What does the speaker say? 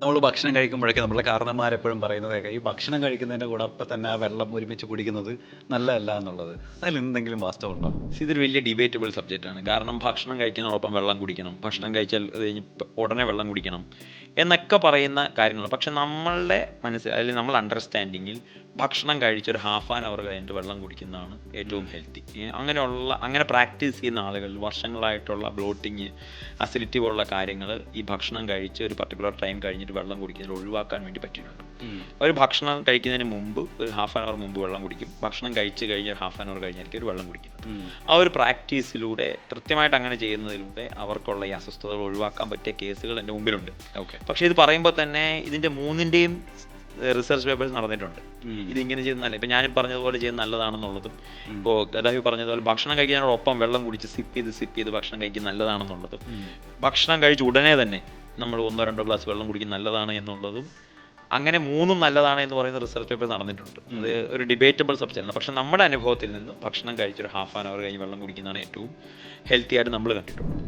നമ്മൾ ഭക്ഷണം കഴിക്കുമ്പോഴൊക്കെ നമ്മുടെ കാരണന്മാരെപ്പോഴും പറയുന്നതൊക്കെ ഈ ഭക്ഷണം കഴിക്കുന്നതിൻ്റെ കൂടെ അപ്പം തന്നെ ആ വെള്ളം ഒരുമിച്ച് കുടിക്കുന്നത് നല്ലതല്ല എന്നുള്ളത്. അതിൽ എന്തെങ്കിലും വാസ്തവമുണ്ടോ? ഇതൊരു വലിയ ഡിബേറ്റബിൾ സബ്ജക്റ്റാണ്. കാരണം ഭക്ഷണം കഴിക്കുന്നതോടൊപ്പം വെള്ളം കുടിക്കണം, ഭക്ഷണം കഴിച്ചാൽ അത് കഴിഞ്ഞ് ഉടനെ വെള്ളം കുടിക്കണം എന്നൊക്കെ പറയുന്ന കാര്യങ്ങൾ. പക്ഷെ നമ്മളുടെ അല്ലെങ്കിൽ നമ്മൾ അണ്ടർസ്റ്റാൻഡിങ്ങിൽ ഭക്ഷണം കഴിച്ചൊരു ഹാഫ് ആൻ അവർ കഴിഞ്ഞിട്ട് വെള്ളം കുടിക്കുന്നതാണ് ഏറ്റവും ഹെൽത്തി. അങ്ങനെ പ്രാക്ടീസ് ചെയ്യുന്ന ആളുകൾ വർഷങ്ങളായിട്ടുള്ള ബ്ലോട്ടിങ്, അസിഡിറ്റി പോലുള്ള കാര്യങ്ങൾ ഈ ഭക്ഷണം കഴിച്ച് ഒരു പർട്ടിക്കുലർ ടൈം കഴിഞ്ഞിട്ട് വെള്ളം കുടിക്കുന്നതിൽ ഒഴിവാക്കാൻ വേണ്ടി പറ്റിയിട്ടുണ്ട്. ഒരു ഭക്ഷണം കഴിക്കുന്നതിന് മുമ്പ് ഒരു ഹാഫ് ആൻ അവർ മുമ്പ് വെള്ളം കുടിക്കും, ഭക്ഷണം കഴിച്ച് കഴിഞ്ഞ് ഹാഫ് ആൻ അവർ കഴിഞ്ഞായിരിക്കും ഒരു വെള്ളം കുടിക്കുന്നത്. ആ ഒരു പ്രാക്ടീസിലൂടെ കൃത്യമായിട്ട് അങ്ങനെ ചെയ്യുന്നതിലൂടെ അവർക്കുള്ള ഈ അസ്വസ്ഥതകൾ ഒഴിവാക്കാൻ പറ്റിയ കേസുകൾ എൻ്റെ മുമ്പിലുണ്ട്. പക്ഷേ ഇത് പറയുമ്പോൾ തന്നെ ഇതിൻ്റെ മൂന്നിൻ്റെയും റിസർച്ച് പേപ്പേഴ്സ് നടന്നിട്ടുണ്ട്. ഇതിങ്ങനെ ചെയ്യുന്നതല്ല, ഇപ്പം ഞാൻ പറഞ്ഞതുപോലെ ചെയ്യുന്നത് നല്ലതാണെന്നുള്ളതും, ഇപ്പോൾ ഗദാഫി പറഞ്ഞതുപോലെ ഭക്ഷണം കഴിക്കുന്നതിനോടൊപ്പം വെള്ളം കുടിച്ച് സിപ്പ് ചെയ്ത് ഭക്ഷണം കഴിക്കുന്നത് നല്ലതാണെന്നുള്ളതും, ഭക്ഷണം കഴിച്ച് ഉടനെ തന്നെ നമ്മൾ 1-2 ഗ്ലാസ് വെള്ളം കുടിക്കുന്നത് നല്ലതാണ് എന്നുള്ളതും, അങ്ങനെ മൂന്നും നല്ലതാണ് എന്ന് പറയുന്ന റിസർച്ച് പേപ്പർ നടന്നിട്ടുണ്ട്. അത് ഒരു ഡിബേറ്റബിൾ സബ്ജക്റ്റാണ്. പക്ഷെ നമ്മുടെ അനുഭവത്തിൽ നിന്ന് ഭക്ഷണം കഴിച്ചൊരു ഹാഫ് ആൻ അവർ കഴിഞ്ഞ് വെള്ളം കുടിക്കുന്നതാണ് ഏറ്റവും ഹെൽത്തി ആയിട്ട് നമ്മൾ കണ്ടിട്ടുള്ളത്.